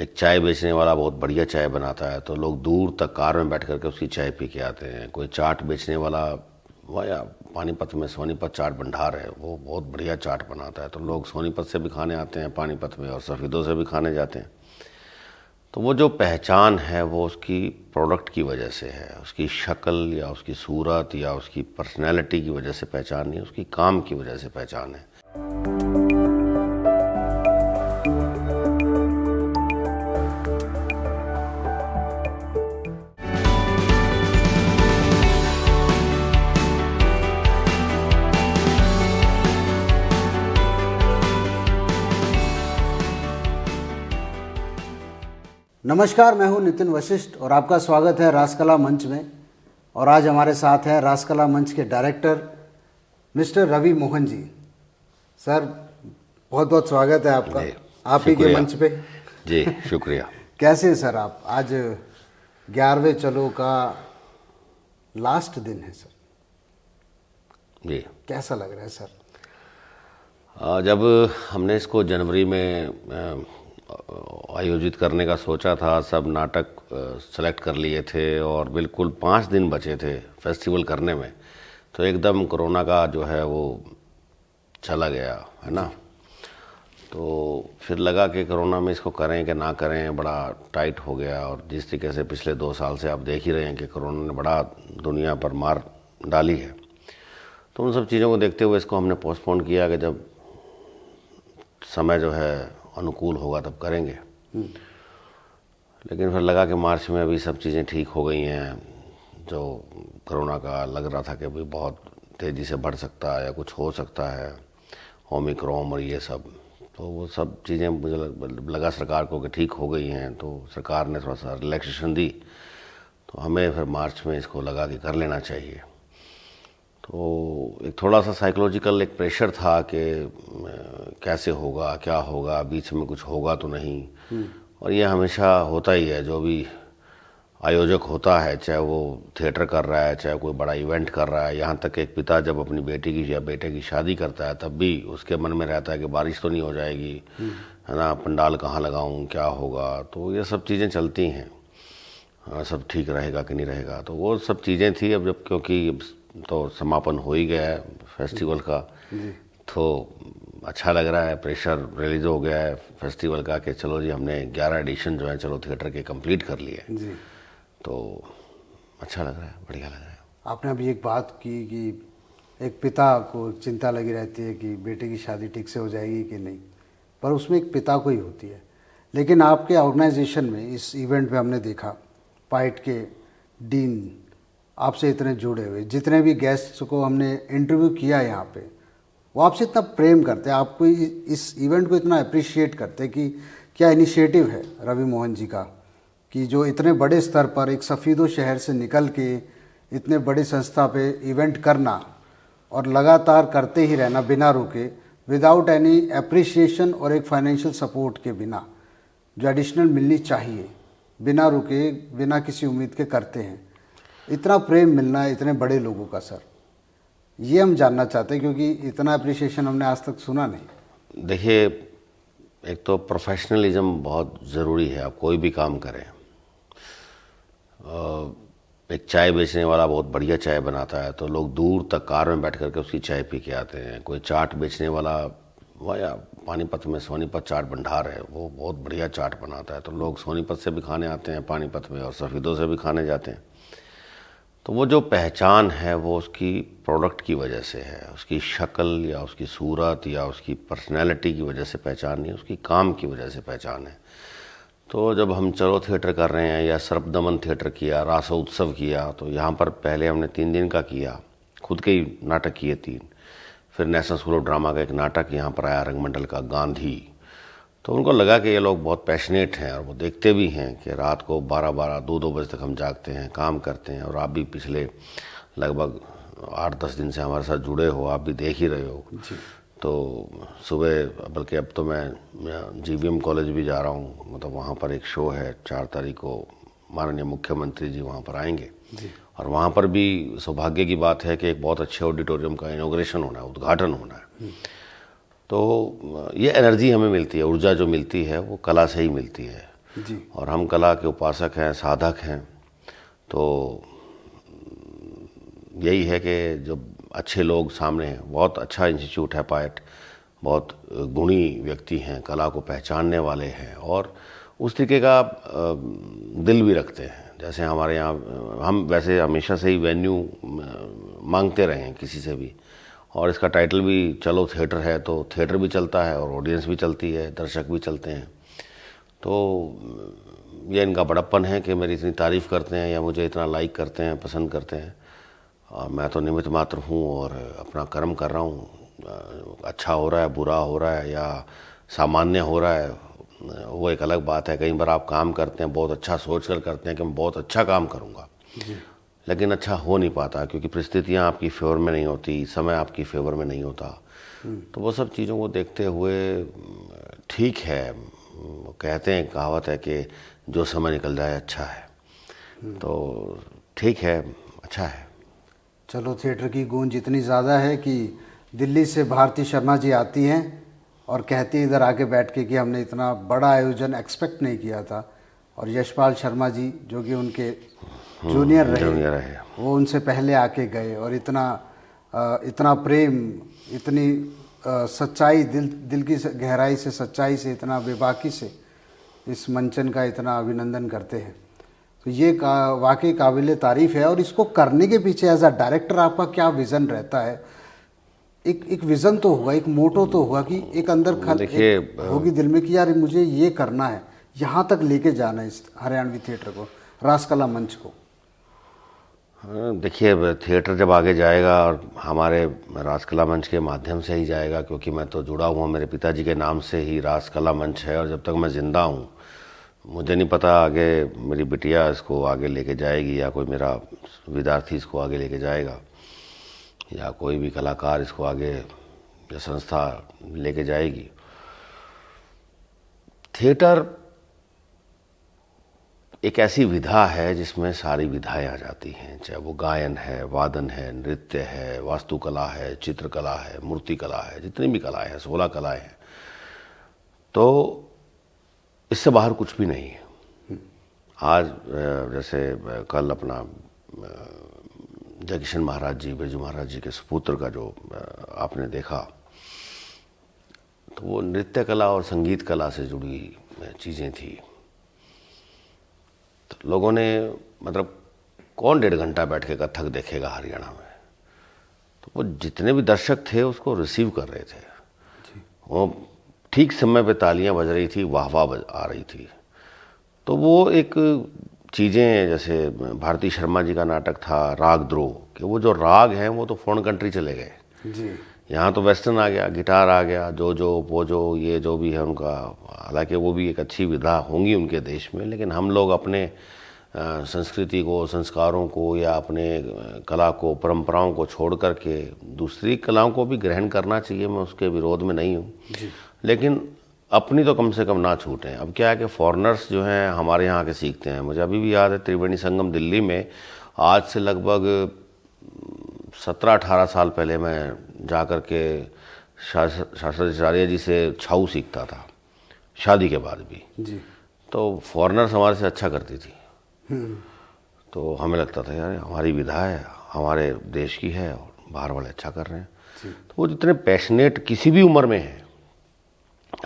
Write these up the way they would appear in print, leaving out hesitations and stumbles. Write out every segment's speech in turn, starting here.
एक चाय बेचने वाला बहुत बढ़िया चाय बनाता है तो लोग दूर तक कार में बैठ करके उसकी चाय पी के आते हैं। कोई चाट बेचने वाला, वह या पानीपत में सोनीपत चाट भंडार है, वो बहुत बढ़िया चाट बनाता है तो लोग सोनीपत से भी खाने आते हैं पानीपत में, और सफ़ीदों से भी खाने जाते हैं। तो वो जो पहचान है वो उसकी प्रोडक्ट की वजह से है, उसकी शक्ल या उसकी सूरत या उसकी पर्सनैलिटी की वजह से पहचान नहीं, उसकी काम की वजह से पहचान है। नमस्कार, मैं हूं नितिन वशिष्ठ और आपका स्वागत है रासकला मंच में। और आज हमारे साथ हैं रासकला मंच के director mister Ravi Mohan ji. Sir, बहुत बहुत स्वागत है आपका आप ही के मंच पे। जी शुक्रिया। कैसे हैं सर आप? आज 11वें चलो का लास्ट दिन है सर, जी कैसा लग रहा है सर? जब हमने इसको जनवरी में आयोजित करने का सोचा था, सब नाटक सेलेक्ट कर लिए थे और बिल्कुल 5 दिन बचे थे फेस्टिवल करने में, तो एकदम कोरोना का जो है वो चला गया है ना। तो फिर लगा कि कोरोना में इसको करें कि ना करें, बड़ा टाइट हो गया। और जिस तरीके से पिछले 2 साल से आप देख ही रहे हैं कि कोरोना ने बड़ा दुनिया पर मार डाली है, तो उन सब चीज़ों को देखते हुए इसको हमने पोस्टपोन किया कि जब समय जो है अनुकूल होगा तब करेंगे। लेकिन फिर लगा कि मार्च में अभी सब चीज़ें ठीक हो गई हैं, जो कोरोना का लग रहा था कि अभी बहुत तेज़ी से बढ़ सकता है या कुछ हो सकता है, ओमिक्रॉन और ये सब, तो वो सब चीज़ें मुझे लगा सरकार को कि ठीक हो गई हैं, तो सरकार ने थोड़ा सा रिलैक्सेशन दी। तो हमें फिर मार्च में इसको लगा कि कर लेना चाहिए। तो एक थोड़ा सा साइकोलॉजिकल एक प्रेशर था कि कैसे होगा, क्या होगा, बीच में कुछ होगा तो नहीं। और ये हमेशा होता ही है, जो भी आयोजक होता है, चाहे वो थिएटर कर रहा है, चाहे कोई बड़ा इवेंट कर रहा है, यहाँ तक एक पिता जब अपनी बेटी की या बेटे की शादी करता है तब भी उसके मन में रहता है कि बारिश तो नहीं हो जाएगी, है ना, पंडाल कहाँ लगाऊँ, क्या होगा। तो ये सब चीज़ें चलती हैं, सब ठीक रहेगा कि नहीं रहेगा, तो वो सब चीज़ें थी। अब जब क्योंकि तो समापन हो ही गया है फेस्टिवल का, तो अच्छा लग रहा है, प्रेशर रिलीज हो गया है फेस्टिवल का कि चलो जी हमने 11 एडिशन जो है चलो थिएटर के कंप्लीट कर लिए, तो अच्छा लग रहा है, बढ़िया लग रहा है। आपने अभी एक बात की कि एक पिता को चिंता लगी रहती है कि बेटे की शादी ठीक से हो जाएगी कि नहीं, पर उसमें एक पिता को ही होती है। लेकिन आपके ऑर्गेनाइजेशन में इस इवेंट में हमने देखा पाइट के डीन आपसे इतने जुड़े हुए, जितने भी गेस्ट्स को हमने इंटरव्यू किया यहाँ पे, वो आपसे इतना प्रेम करते हैं, आपको इस इवेंट को इतना अप्रिशिएट करते हैं कि क्या इनिशिएटिव है रवि मोहन जी का कि जो इतने बड़े स्तर पर एक सफ़ीदो शहर से निकल के इतने बड़ी संस्था पे इवेंट करना और लगातार करते ही रहना बिना रुके, विदाउट एनी अप्रिशिएशन और एक फाइनेंशियल सपोर्ट के बिना, जो एडिशनल मिलनी चाहिए, बिना रुके बिना किसी उम्मीद के करते हैं। इतना प्रेम मिलना है इतने बड़े लोगों का सर, ये हम जानना चाहते हैं क्योंकि इतना अप्रिशिएशन हमने आज तक सुना नहीं। देखिए, एक तो प्रोफेशनलिज्म बहुत ज़रूरी है, आप कोई भी काम करें। एक चाय बेचने वाला बहुत बढ़िया चाय बनाता है तो लोग दूर तक कार में बैठ करके उसकी चाय पी के आते हैं। कोई चाट बेचने वाला, वह या पानीपत में सोनीपत चाट भंडार है, वो बहुत बढ़िया चाट बनाता है तो लोग सोनीपत से भी खाने आते हैं पानीपत में, और सफ़ीदों से भी खाने जाते हैं। तो वो जो पहचान है वो उसकी प्रोडक्ट की वजह से है, उसकी शक्ल या उसकी सूरत या उसकी पर्सनैलिटी की वजह से पहचान नहीं, उसकी काम की वजह से पहचान है। तो जब हम चलो थिएटर कर रहे हैं या सर्पदमन थिएटर किया, रास उत्सव किया, तो यहाँ पर पहले हमने 3 दिन का किया, खुद के ही नाटक किए 3, फिर नेशनल स्कूल ऑफ ड्रामा का एक नाटक यहाँ पर आया रंगमंडल का गांधी। तो उनको लगा कि ये लोग बहुत पैशनेट हैं और वो देखते भी हैं कि रात को 12-12, 2-2 बजे तक हम जागते हैं, काम करते हैं। और आप भी पिछले लगभग 8-10 दिन से हमारे साथ जुड़े हो, आप भी देख ही रहे हो। तो सुबह, बल्कि अब तो मैं GVM कॉलेज भी जा रहा हूँ, मतलब वहाँ पर एक शो है 4 तारीख को, माननीय मुख्यमंत्री जी वहाँ पर आएंगे और वहाँ पर भी सौभाग्य की बात है कि एक बहुत अच्छे ऑडिटोरियम का इनॉग्रेशन होना है, उद्घाटन होना है। तो ये एनर्जी हमें मिलती है, ऊर्जा जो मिलती है वो कला से ही मिलती है। जी। और हम कला के उपासक हैं, साधक हैं। तो यही है कि जो अच्छे लोग सामने हैं, बहुत अच्छा इंस्टीट्यूट है पायट, बहुत गुणी व्यक्ति हैं, कला को पहचानने वाले हैं और उस तरीके का दिल भी रखते हैं। जैसे हमारे यहाँ हम वैसे हमेशा से ही वेन्यू मांगते रहे हैं किसी से भी, और इसका टाइटल भी चलो थिएटर है, तो थिएटर भी चलता है और ऑडियंस भी चलती है, दर्शक भी चलते हैं। तो ये इनका बड़प्पन है कि मेरी इतनी तारीफ़ करते हैं या मुझे इतना लाइक करते हैं, पसंद करते हैं। और मैं तो निमित्त मात्र हूँ और अपना कर्म कर रहा हूँ। अच्छा हो रहा है, बुरा हो रहा है या सामान्य हो रहा है, वो एक अलग बात है। कई बार आप काम करते हैं, बहुत अच्छा सोच कर करते हैं कि मैं बहुत अच्छा काम करूँगा, लेकिन अच्छा हो नहीं पाता क्योंकि परिस्थितियाँ आपकी फेवर में नहीं होती, समय आपकी फेवर में नहीं होता। तो वो सब चीज़ों को देखते हुए ठीक है, कहते हैं, कहावत है कि जो समय निकल जाए अच्छा है। तो ठीक है, अच्छा है। चलो, थिएटर की गूंज इतनी ज़्यादा है कि दिल्ली से भारती शर्मा जी आती हैं और कहती हैं इधर आके बैठ के कि हमने इतना बड़ा आयोजन एक्सपेक्ट नहीं किया था। और यशपाल शर्मा जी जो कि उनके जूनियर रहे, वो उनसे पहले आके गए और इतना प्रेम, इतनी सच्चाई, दिल की गहराई से, सच्चाई से, इतना बेबाकी से इस मंचन का इतना अभिनंदन करते हैं। तो ये वाकई काबिल तारीफ़ है। और इसको करने के पीछे एज अ डायरेक्टर आपका क्या विज़न रहता है? एक विज़न तो होगा, एक मोटो तो होगा कि एक अंदर होगी दिल में कि यार मुझे ये करना है, यहाँ तक लेके जाना है इस हरियाणवी थिएटर को, रासकला मंच को। देखिए, थिएटर जब आगे जाएगा और हमारे रासकला मंच के माध्यम से ही जाएगा, क्योंकि मैं तो जुड़ा हुआ, मेरे पिताजी के नाम से ही रासकला मंच है। और जब तक मैं ज़िंदा हूँ, मुझे नहीं पता आगे मेरी बिटिया इसको आगे लेके जाएगी या कोई मेरा विद्यार्थी इसको आगे लेके जाएगा या कोई भी कलाकार इसको आगे या संस्था लेके जाएगी। थिएटर एक ऐसी विधा है जिसमें सारी विधाएं आ जाती हैं, चाहे वो गायन है, वादन है, नृत्य है, वास्तुकला है, चित्रकला है, मूर्तिकला है, जितनी भी कलाएं हैं, 16 कलाएं हैं। तो इससे बाहर कुछ भी नहीं है। आज जैसे कल अपना जयकिशन महाराज जी, बिरजू महाराज जी के सुपुत्र का जो आपने देखा, तो वो नृत्य कला और संगीत कला से जुड़ी चीज़ें थी। तो लोगों ने, मतलब कौन 1.5 घंटा बैठ के कथक देखेगा हरियाणा में? तो वो जितने भी दर्शक थे उसको रिसीव कर रहे थे। वो ठीक समय पे तालियां बज रही थी, वाह वाह आ रही थी। तो वो एक चीज़ें, जैसे भारती शर्मा जी का नाटक था रागद्रोह, कि वो जो राग हैं वो तो फॉरेन कंट्री चले गए जी। यहाँ तो वेस्टर्न आ गया, गिटार आ गया, जो ये जो भी है उनका, हालांकि वो भी एक अच्छी विधा होंगी उनके देश में, लेकिन हम लोग अपने संस्कृति को, संस्कारों को या अपने कला को, परंपराओं को छोड़ करके दूसरी कलाओं को भी ग्रहण करना चाहिए। मैं उसके विरोध में नहीं हूँ, लेकिन अपनी तो कम से कम ना छूटें। अब क्या है कि फॉरेनर्स जो हैं हमारे यहाँ के सीखते हैं। मुझे अभी भी याद है, त्रिवेणी संगम दिल्ली में आज से लगभग 17-18 साल पहले मैं जा कर के शास्त्राचार्य जी से छाऊ सीखता था, शादी के बाद भी जी। तो फॉरेनर्स हमारे से अच्छा करती थी। तो हमें लगता था यार हमारी विधा है, हमारे देश की है और बाहर वाले अच्छा कर रहे हैं। तो वो जितने पैशनेट किसी भी उम्र में हैं,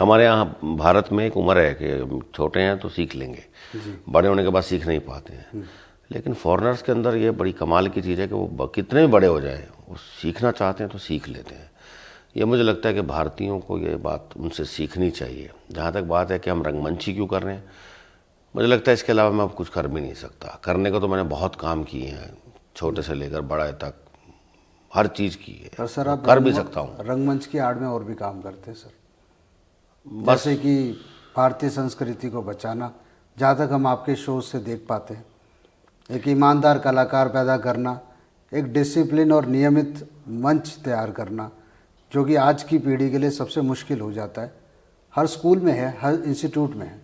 हमारे यहाँ भारत में एक उम्र है कि छोटे हैं तो सीख लेंगे, बड़े होने के बाद सीख नहीं पाते हैं। लेकिन फॉरेनर्स के अंदर ये बड़ी कमाल की चीज़ है कि वो कितने भी बड़े हो जाए, वो सीखना चाहते हैं तो सीख लेते हैं। ये मुझे लगता है कि भारतीयों को ये बात उनसे सीखनी चाहिए। जहाँ तक बात है कि हम रंगमंची क्यों कर रहे हैं, मुझे लगता है इसके अलावा मैं अब कुछ कर भी नहीं सकता। करने को तो मैंने बहुत काम किए हैं, छोटे से लेकर बड़ा तक हर चीज़ की है, पर सर आप कर भी सकता हूँ। रंगमंच की आड़ में और भी काम करते हैं सर, जैसे कि भारतीय संस्कृति को बचाना। जहाँ तक हम आपके शो से देख पाते हैं, एक ईमानदार कलाकार पैदा करना, एक डिसिप्लिन और नियमित मंच तैयार करना, जो कि आज की पीढ़ी के लिए सबसे मुश्किल हो जाता है। हर स्कूल में है, हर इंस्टीट्यूट में है,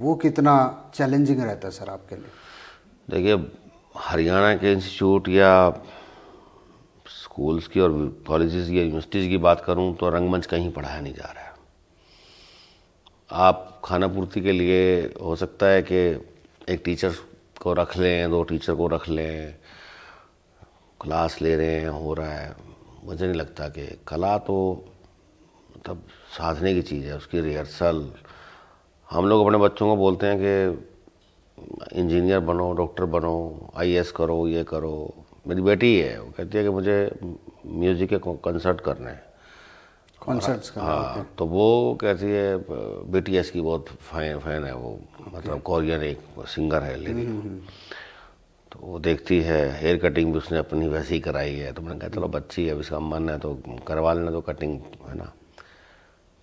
वो कितना चैलेंजिंग रहता है सर आपके लिए? देखिए, हरियाणा के इंस्टीट्यूट या स्कूल्स की और कॉलेजेस या यूनिवर्सिटीज़ की बात करूं तो रंगमंच कहीं पढ़ाया नहीं जा रहा है। आप खाना पूर्ति के लिए हो सकता है कि एक टीचर को रख लें, 2 टीचर को रख लें, क्लास ले रहे हैं, हो रहा है। मुझे नहीं लगता कि कला तो मतलब साधने की चीज़ है, उसकी रिहर्सल। हम लोग अपने बच्चों को बोलते हैं कि इंजीनियर बनो, डॉक्टर बनो, आईएएस करो, ये करो। मेरी बेटी है, वो कहती है कि मुझे म्यूज़िक के कंसर्ट करने हैं, कॉन्सर्ट्स का। हाँ। तो वो कहती है बीटीएस की बहुत फैन है वो, मतलब कोरियन एक सिंगर है लेडी। तो वो देखती है, हेयर कटिंग भी उसने अपनी वैसे ही कराई है। तो मैंने कहा चलो बच्ची है, इसका मन है तो करवा लेना, तो कटिंग है ना।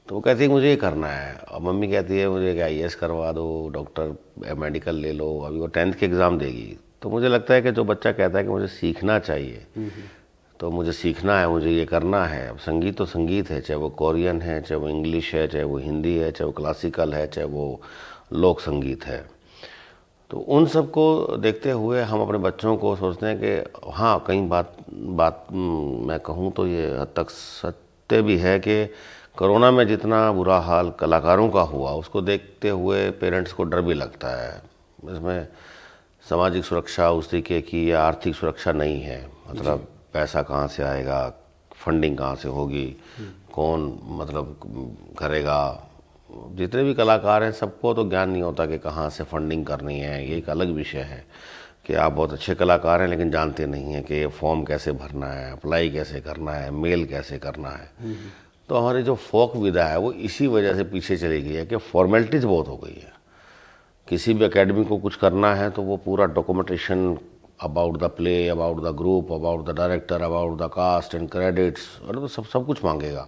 तो वो कहती है मुझे ये करना है, और मम्मी कहती है मुझे आईएएस करवा दो, डॉक्टर मेडिकल ले लो। अभी वो 10th के एग्ज़ाम देगी। तो मुझे लगता है कि जो बच्चा कहता है कि मुझे सीखना चाहिए, तो मुझे सीखना है, मुझे ये करना है। अब संगीत तो संगीत है, चाहे वो कोरियन है, चाहे वो इंग्लिश है, चाहे वो हिंदी है, चाहे वो क्लासिकल है, चाहे वो लोक संगीत है। तो उन सब को देखते हुए हम अपने बच्चों को सोचते हैं कि हाँ, कई बात मैं कहूँ तो ये हद तक सत्य भी है कि कोरोना में जितना बुरा हाल कलाकारों का हुआ, उसको देखते हुए पेरेंट्स को डर भी लगता है। इसमें सामाजिक सुरक्षा उस तरीके की या आर्थिक सुरक्षा नहीं है। मतलब पैसा कहाँ से आएगा, फंडिंग कहाँ से होगी, कौन मतलब करेगा। जितने भी कलाकार हैं सबको तो ज्ञान नहीं होता कि कहाँ से फंडिंग करनी है। ये एक अलग विषय है कि आप बहुत अच्छे कलाकार हैं लेकिन जानते नहीं हैं कि फॉर्म कैसे भरना है, अप्लाई कैसे करना है, मेल कैसे करना है। तो हमारी जो फोक विधा है वो इसी वजह से पीछे चली गई है कि फॉर्मेलिटीज़ बहुत हो गई है। किसी भी एकेडमी को कुछ करना है तो वो पूरा documentation about the play, about the group, about the director, about the cast and credits, और तो सब कुछ मांगेगा।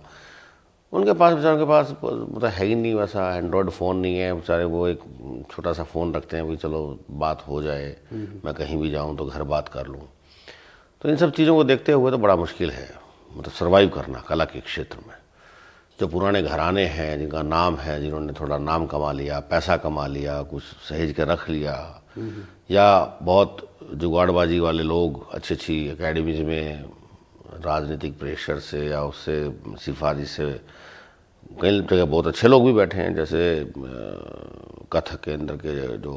उनके पास बेचारों के पास मतलब है ही नहीं, वैसा एंड्रॉयड फ़ोन नहीं है बेचारे। वो एक छोटा सा फ़ोन रखते हैं, भी चलो बात हो जाए, मैं कहीं भी जाऊं तो घर बात कर लूं। तो इन सब चीज़ों को देखते हुए तो बड़ा मुश्किल है मतलब सर्वाइव करना कला के क्षेत्र में। जो पुराने घराने हैं, जिनका नाम है, जिन्होंने थोड़ा नाम कमा लिया, पैसा कमा लिया, कुछ सहेज के रख लिया, या बहुत जुगाड़बाजी वाले लोग अच्छी अच्छी एकेडमीज में राजनीतिक प्रेशर से या उससे सिफारिश से, कई जगह बहुत अच्छे लोग भी बैठे हैं। जैसे कथक केंद्र के जो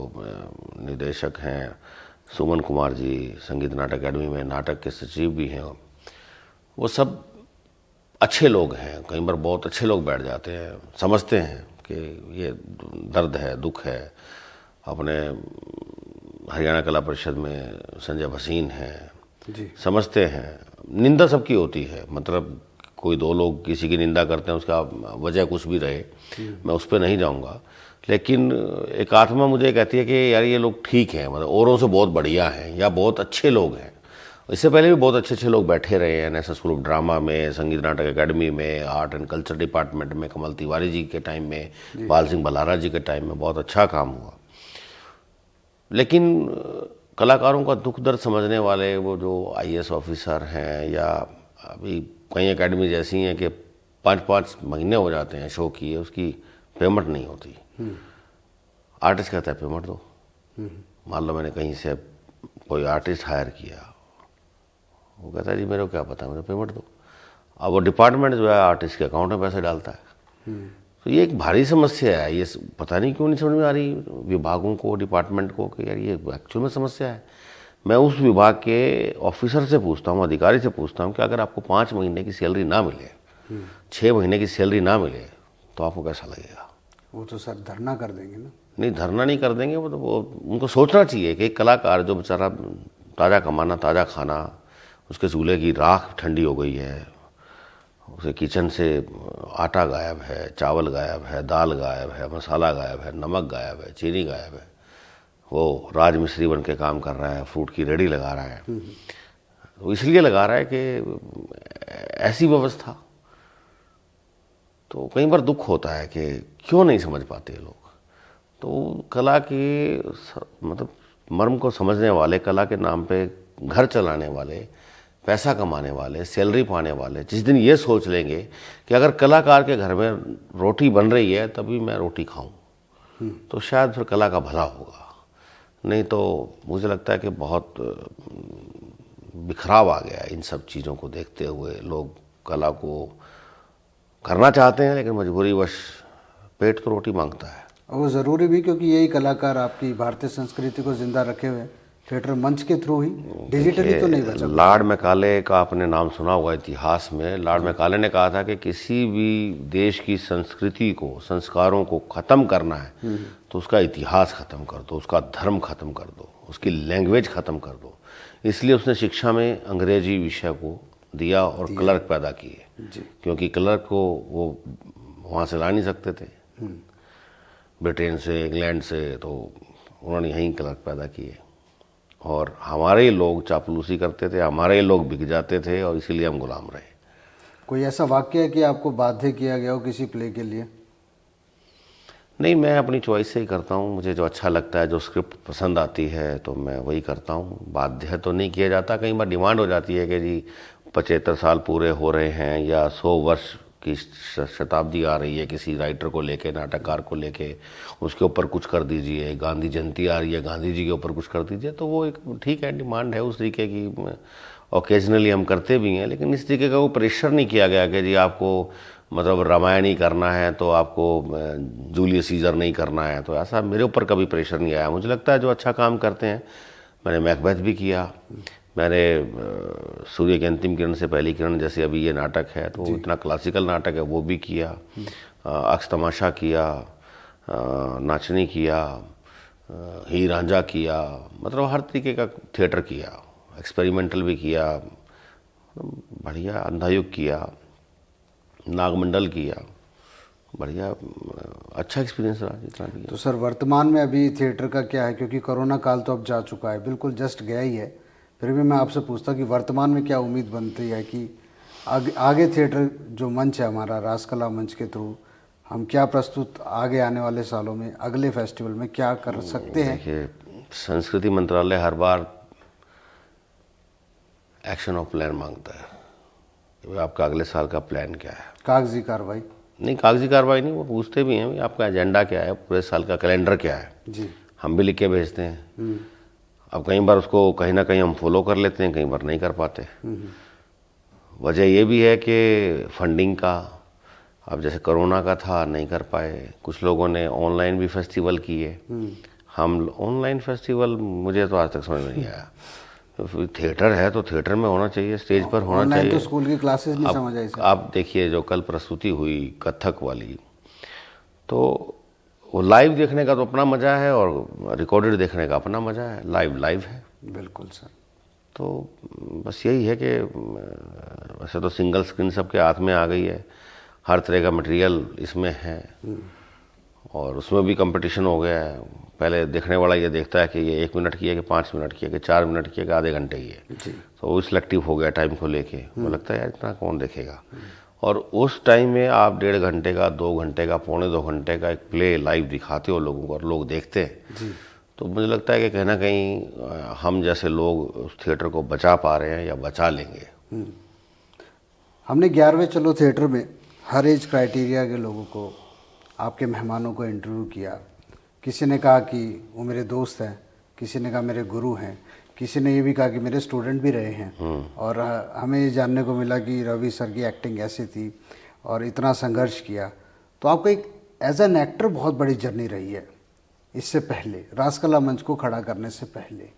निदेशक हैं सुमन कुमार जी, संगीत नाटक अकेडमी में नाटक के सचिव भी हैं। वो सब अच्छे लोग हैं, कई बार बहुत अच्छे लोग बैठ जाते हैं, समझते हैं कि ये दर्द है, दुख है। अपने हरियाणा कला परिषद में संजय भसीन हैं, समझते हैं। निंदा सबकी होती है, मतलब कोई 2 लोग किसी की निंदा करते हैं, उसका वजह कुछ भी रहे, मैं उस पर नहीं जाऊंगा। लेकिन एक आत्मा मुझे कहती है कि यार ये लोग ठीक हैं, मतलब औरों से बहुत बढ़िया हैं या बहुत अच्छे लोग हैं। इससे पहले भी बहुत अच्छे लोग बैठे रहे हैं, नेशनल स्कूल ऑफ ड्रामा में, संगीत नाटक अकेडमी में, आर्ट एंड कल्चर डिपार्टमेंट में कमल तिवारी जी के टाइम में, पाल सिंह बलारा जी के टाइम में बहुत अच्छा काम हुआ। लेकिन कलाकारों का दुख दर्द समझने वाले वो जो आईएएस ऑफिसर हैं, या अभी कई एकेडमी ऐसी हैं कि 5-5 महीने हो जाते हैं शो किए, उसकी पेमेंट नहीं होती। आर्टिस्ट कहता है पेमेंट दो। मान लो मैंने कहीं से कोई आर्टिस्ट हायर किया, वो कहता है जी मेरे को क्या पता, मुझे पेमेंट दो। अब वो डिपार्टमेंट जो है आर्टिस्ट के अकाउंट में पैसे डालता है। तो ये एक भारी समस्या है। ये पता नहीं क्यों नहीं समझ में आ रही विभागों को, डिपार्टमेंट को, कि यार ये एक्चुअल में समस्या है। मैं उस विभाग के ऑफिसर से पूछता हूँ, अधिकारी से पूछता हूँ कि अगर आपको 5 महीने की सैलरी ना मिले, 6 महीने की सैलरी ना मिले, तो आपको कैसा लगेगा? वो तो सर धरना कर देंगे ना। नहीं, धरना नहीं कर देंगे। वो तो उनको सोचना चाहिए कि एक कलाकार जो बेचारा ताज़ा कमाना, ताज़ा खाना, उसके चूल्हे की राख ठंडी हो गई है, उसे किचन से आटा गायब है, चावल गायब है, दाल गायब है, मसाला गायब है, नमक गायब है, चीनी गायब है, वो राज मिस्त्री बन के काम कर रहा है, फ्रूट की रेडी लगा रहा है। तो इसलिए लगा रहा है कि ऐसी व्यवस्था। तो कई बार दुख होता है कि क्यों नहीं समझ पाते लोग। तो कला के मतलब मर्म को समझने वाले, कला के नाम पे घर चलाने वाले, पैसा कमाने वाले, सैलरी पाने वाले, जिस दिन ये सोच लेंगे कि अगर कलाकार के घर में रोटी बन रही है तभी मैं रोटी खाऊं, तो शायद फिर कला का भला होगा। नहीं तो मुझे लगता है कि बहुत बिखराव आ गया इन सब चीज़ों को देखते हुए। लोग कला को करना चाहते हैं लेकिन मजबूरीवश पेट तो रोटी मांगता है। और वो ज़रूरी भी, क्योंकि यही कलाकार आपकी भारतीय संस्कृति को जिंदा रखे हुए थिएटर मंच के थ्रू ही, डिजिटली तो नहीं बचा। लॉर्ड मैकाले का आपने नाम सुना होगा इतिहास में। लॉर्ड मैकाले ने कहा था कि किसी भी देश की संस्कृति को, संस्कारों को ख़त्म करना है तो उसका इतिहास ख़त्म कर दो, उसका धर्म ख़त्म कर दो, उसकी लैंग्वेज ख़त्म कर दो। इसलिए उसने शिक्षा में अंग्रेजी विषय को दिया और क्लर्क पैदा किए, क्योंकि क्लर्क को वो वहाँ से ला नहीं सकते थे ब्रिटेन से, इंग्लैंड से, तो उन्होंने यहीं क्लर्क पैदा किए। और हमारे लोग चापलूसी करते थे, हमारे लोग बिक जाते थे और इसीलिए हम गुलाम रहे। कोई ऐसा वाक्य है कि आपको बाध्य किया गया हो किसी प्ले के लिए? नहीं, मैं अपनी चॉइस से ही करता हूँ। मुझे जो अच्छा लगता है, जो स्क्रिप्ट पसंद आती है तो मैं वही करता हूँ। बाध्य तो नहीं किया जाता। कई बार डिमांड हो जाती है कि जी 75 साल पूरे हो रहे हैं या 100 वर्ष की शताब्दी आ रही है किसी राइटर को लेके, नाटककार को लेके, उसके ऊपर कुछ कर दीजिए। गांधी जयंती आ रही है, गांधी जी के ऊपर कुछ कर दीजिए। तो वो एक ठीक है, डिमांड है उस तरीके की। ओकेजनली हम करते भी हैं, लेकिन इस तरीके का वो प्रेशर नहीं किया गया कि जी आपको मतलब रामायण ही करना है तो आपको जूलियस सीजर नहीं करना है। तो ऐसा मेरे ऊपर कभी प्रेशर नहीं आया। मुझे लगता है जो अच्छा काम करते हैं, मैंने मैकबेथ भी किया, मैंने सूर्य की अंतिम किरण से पहली किरण जैसे अभी ये नाटक है तो इतना क्लासिकल नाटक है वो भी किया, अक्स तमाशा किया, नाचनी किया, हीर रांझा किया, मतलब हर तरीके का थिएटर किया, एक्सपेरिमेंटल भी किया, बढ़िया अंधायुग किया, नागमंडल किया, बढ़िया अच्छा एक्सपीरियंस रहा जितना भी। तो सर वर्तमान में अभी थिएटर का क्या है, क्योंकि कोरोना काल तो अब जा चुका है, बिल्कुल जस्ट गया ही है, फिर भी मैं आपसे पूछता कि वर्तमान में क्या उम्मीद बनती है कि आगे थिएटर जो मंच है हमारा रासकला मंच के थ्रू हम क्या प्रस्तुत आगे आने वाले सालों में अगले फेस्टिवल में क्या कर सकते हैं? देखिए, संस्कृति मंत्रालय हर बार एक्शन ऑफ प्लान मांगता है। आपका अगले साल का प्लान क्या है? कागजी कार्रवाई नहीं, कागजी कार्रवाई नहीं, वो पूछते भी हैं आपका एजेंडा क्या है, पूरे साल का कैलेंडर क्या है जी। हम भी लिख के भेजते हैं। अब कई बार उसको कहीं ना कहीं हम फॉलो कर लेते हैं, कई बार नहीं कर पाते। वजह ये भी है कि फंडिंग का, अब जैसे कोरोना का था नहीं कर पाए, कुछ लोगों ने ऑनलाइन भी फेस्टिवल किए, हम ऑनलाइन फेस्टिवल मुझे तो आज तक समझ में नहीं आया। तो थिएटर है तो थिएटर में होना चाहिए, स्टेज पर होना चाहिए। तो स्कूल की क्लासेस नहीं समझ आई। आप देखिए जो कल प्रस्तुति हुई कथक वाली, तो वो लाइव देखने का तो अपना मजा है और रिकॉर्डेड देखने का अपना मजा है। लाइव है। बिल्कुल सर। तो बस यही है कि वैसे तो सिंगल स्क्रीन सबके हाथ में आ गई है, हर तरह का मटेरियल इसमें है और उसमें भी कंपटीशन हो गया है। पहले देखने वाला ये देखता है कि ये 1 मिनट की है कि 5 मिनट की है कि 4 मिनट की है कि आधे घंटे की है, तो वो सिलेक्टिव हो गया टाइम को लेके। वो लगता है यार इतना कौन देखेगा। और उस टाइम में आप 1.5 घंटे का, 2 घंटे का, पौने 2 घंटे का एक प्ले लाइव दिखाते हो लोगों को और लोग देखते हैं, तो मुझे लगता है कि कहीं ना कहीं हम जैसे लोग उस थिएटर को बचा पा रहे हैं या बचा लेंगे। हमने 11वें चलो थिएटर में हर एज क्राइटेरिया के लोगों को, आपके मेहमानों को इंटरव्यू किया। किसी ने कहा कि वो मेरे दोस्त हैं, किसी ने कहा मेरे गुरु हैं, किसी ने ये भी कहा कि मेरे स्टूडेंट भी रहे हैं। और हमें ये जानने को मिला कि रवि सर की एक्टिंग ऐसी थी और इतना संघर्ष किया। तो आपका एक एज एन एक्टर बहुत बड़ी जर्नी रही है। इससे पहले रासकला मंच को खड़ा करने से पहले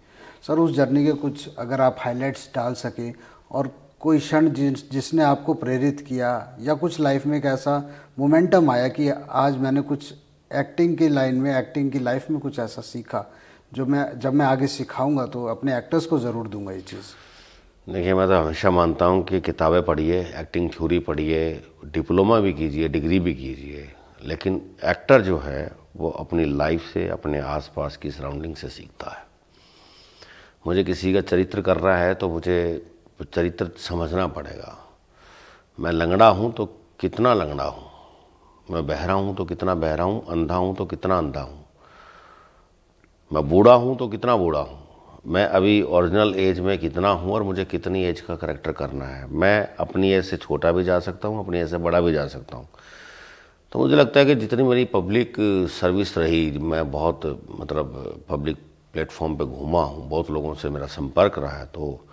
सर उस जर्नी के कुछ अगर आप हाइलाइट्स डाल सके और कोई क्षण जिसने आपको प्रेरित किया या कुछ लाइफ में एक ऐसा मोमेंटम आया कि आज मैंने कुछ एक्टिंग की लाइन में, एक्टिंग की लाइफ में कुछ ऐसा सीखा जो जब मैं आगे सिखाऊंगा तो अपने एक्टर्स को ज़रूर दूंगा ये चीज़। देखिए, मैं तो हमेशा मानता हूँ कि किताबें पढ़िए, एक्टिंग थ्योरी पढ़िए, डिप्लोमा भी कीजिए, डिग्री भी कीजिए, लेकिन एक्टर जो है वो अपनी लाइफ से, अपने आसपास की सराउंडिंग से सीखता है। मुझे किसी का चरित्र कर रहा है तो मुझे चरित्र समझना पड़ेगा। मैं लंगड़ा हूँ तो कितना लंगड़ा हूँ, मैं बहरा हूँ तो कितना बहरा हूँ, अंधा हूँ तो कितना अंधा हूँ, मैं बूढ़ा हूँ तो कितना बूढ़ा हूँ, मैं अभी ओरिजिनल एज में कितना हूँ और मुझे कितनी एज का करेक्टर करना है। मैं अपनी एज से छोटा भी जा सकता हूँ, अपनी एज से बड़ा भी जा सकता हूँ। तो मुझे लगता है कि जितनी मेरी पब्लिक सर्विस रही, मैं बहुत मतलब पब्लिक प्लेटफॉर्म पे घूमा हूँ, बहुत लोगों से मेरा संपर्क रहा है, तो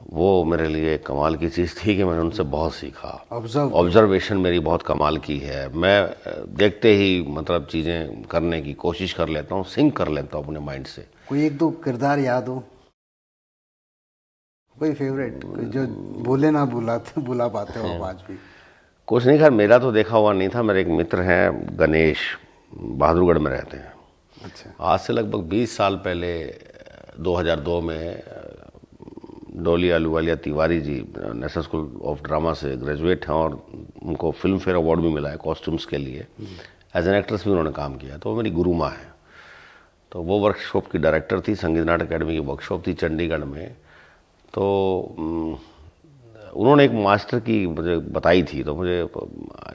वो मेरे लिए कमाल की चीज़ थी कि मैंने उनसे बहुत सीखा। ऑब्जर्व ऑब्जर्वेशन मेरी बहुत कमाल की है। मैं देखते ही मतलब चीज़ें करने की कोशिश कर लेता हूँ, सिंक कर लेता हूँ अपने माइंड से। कोई एक दो किरदार याद हो, कोई फेवरेट, कोई जो बोले ना बुला पाते हो आप आज भी? कुछ नहीं, खैर मेरा तो देखा हुआ नहीं था। मेरे एक मित्र हैं गणेश, बहादुरगढ़ में रहते हैं। अच्छा। आज से लगभग 20 साल पहले 2002 में डोली Ahluwalia Tiwari ji national school of drama से ग्रेजुएट हैं और उनको फिल्म फेयर अवार्ड भी मिला है कॉस्ट्यूम्स के लिए। एज एन एक्ट्रेस भी उन्होंने काम किया। तो वो मेरी गुरु माँ है। तो वो वर्कशॉप की डायरेक्टर थी, संगीत नाटक अकेडमी की वर्कशॉप थी चंडीगढ़ में। तो उन्होंने एक मास्टर की मुझे बताई थी, तो मुझे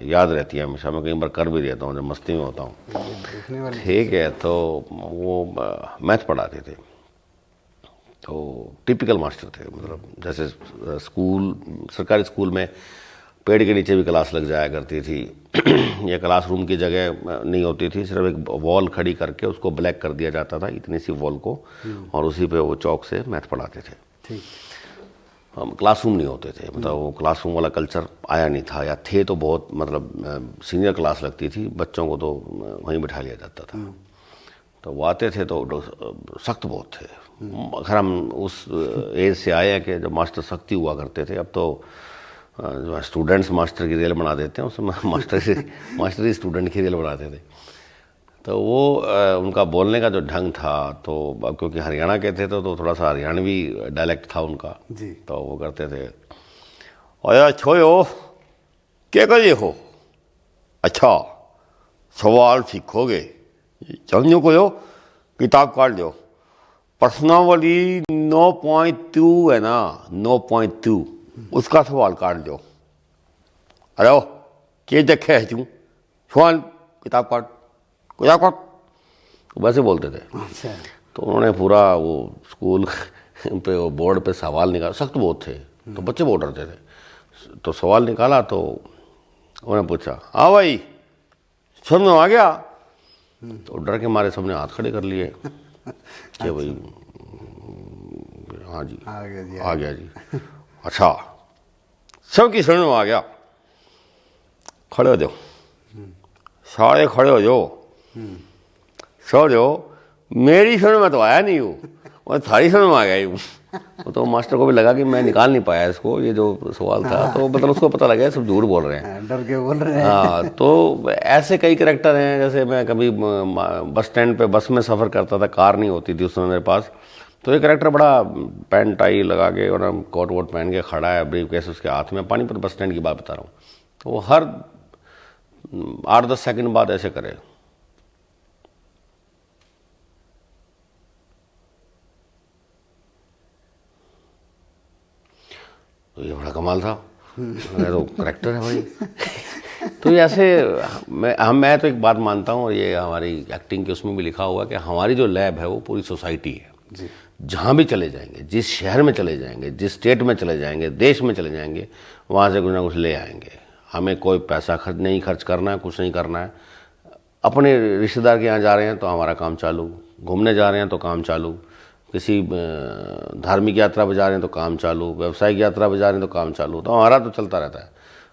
याद रहती है हमेशा। मैं कई बार कर भी देता हूँ जब मस्ती में होता हूँ। ठीक है, तो वो मैथ पढ़ाते थे। तो टिपिकल मास्टर थे, मतलब जैसे स्कूल, सरकारी स्कूल में पेड़ के नीचे भी क्लास लग जाया करती थी या क्लासरूम की जगह नहीं होती थी, सिर्फ एक वॉल खड़ी करके उसको ब्लैक कर दिया जाता था, इतनी सी वॉल को, और उसी पे वो चौक से मैथ पढ़ाते थे। ठीक। हम क्लासरूम नहीं होते थे, मतलब वो क्लासरूम वाला कल्चर आया नहीं था, या थे तो बहुत मतलब सीनियर क्लास लगती थी, बच्चों को तो वहीं बिठा लिया जाता था। तो वो आते थे तो सख्त बहुत थे। खैर हम उस एज से आए हैं कि जब मास्टर सख्ती हुआ करते थे। अब तो जो स्टूडेंट्स मास्टर की रेल बना देते हैं, उसमें मास्टर ही स्टूडेंट की रेल बनाते थे। तो वो उनका बोलने का जो ढंग था, तो अब क्योंकि हरियाणा के थे तो थोड़ा सा हरियाणवी डायलेक्ट था उनका जी। तो वो करते थे, अया छोयो क्या करे हो, अच्छा सवाल सीखोगे, समझो को किताब काट दो, प्रश्नावली 9.2 है ना, 9.2 उसका सवाल काट दो। अरे क्या देखे है तू, सवाल किताब काट, किताब काट, वैसे बोलते थे। अच्छा। तो उन्होंने पूरा वो स्कूल पे वो बोर्ड पे सवाल निकाला, सख्त बहुत थे तो बच्चे बहुत डरते थे। तो सवाल निकाला तो उन्होंने पूछा, हाँ भाई समझ में आ गया? तो डर के मारे सबने हाथ खड़े कर लिए कि भाई हाँ जी आ गया जी, आ गया जी। अच्छा सबकी समझ में आ गया, खड़े हो जाओ, सारे खड़े हो जाओ, सो जाओ। मेरी समझ में तो आया नहीं हूँ, और थारी समझ में आ गया हूँ। तो मास्टर को भी लगा कि मैं निकाल नहीं पाया इसको, ये जो सवाल था। तो मतलब उसको पता लगा सब झूठ बोल रहे हैं, डर के बोल रहे हैं। हाँ। तो ऐसे कई करैक्टर हैं। जैसे मैं कभी बस स्टैंड पे बस में सफ़र करता था, कार नहीं होती थी उस समय मेरे पास, तो एक करैक्टर बड़ा पैंट टाई लगा के और कोट वोट पहन के खड़ा है, ब्रीफ केस उसके हाथ में, पानीपत बस स्टैंड की बात बता रहा हूँ। तो वो हर 8-10 सेकंड बाद ऐसे करे, तो ये बड़ा कमाल था। तो करैक्टर है भाई। तो ये ऐसे मैं तो एक बात मानता हूँ, और ये हमारी एक्टिंग के उसमें भी लिखा हुआ है कि हमारी जो लैब है वो पूरी सोसाइटी है जी। जहाँ भी चले जाएंगे, जिस शहर में चले जाएंगे, जिस स्टेट में चले जाएंगे, देश में चले जाएंगे, वहाँ से कुछ ना कुछ ले आएंगे। हमें कोई पैसा नहीं खर्च करना है, कुछ नहीं करना है। अपने रिश्तेदार के यहाँ जा रहे हैं तो हमारा काम चालू, घूमने जा रहे हैं तो काम चालू, किसी धार्मिक यात्रा पर जा रहे हैं तो काम चालू, व्यावसायिक यात्रा पर जा रहे हैं तो काम चालू। तो हमारा तो चलता रहता है।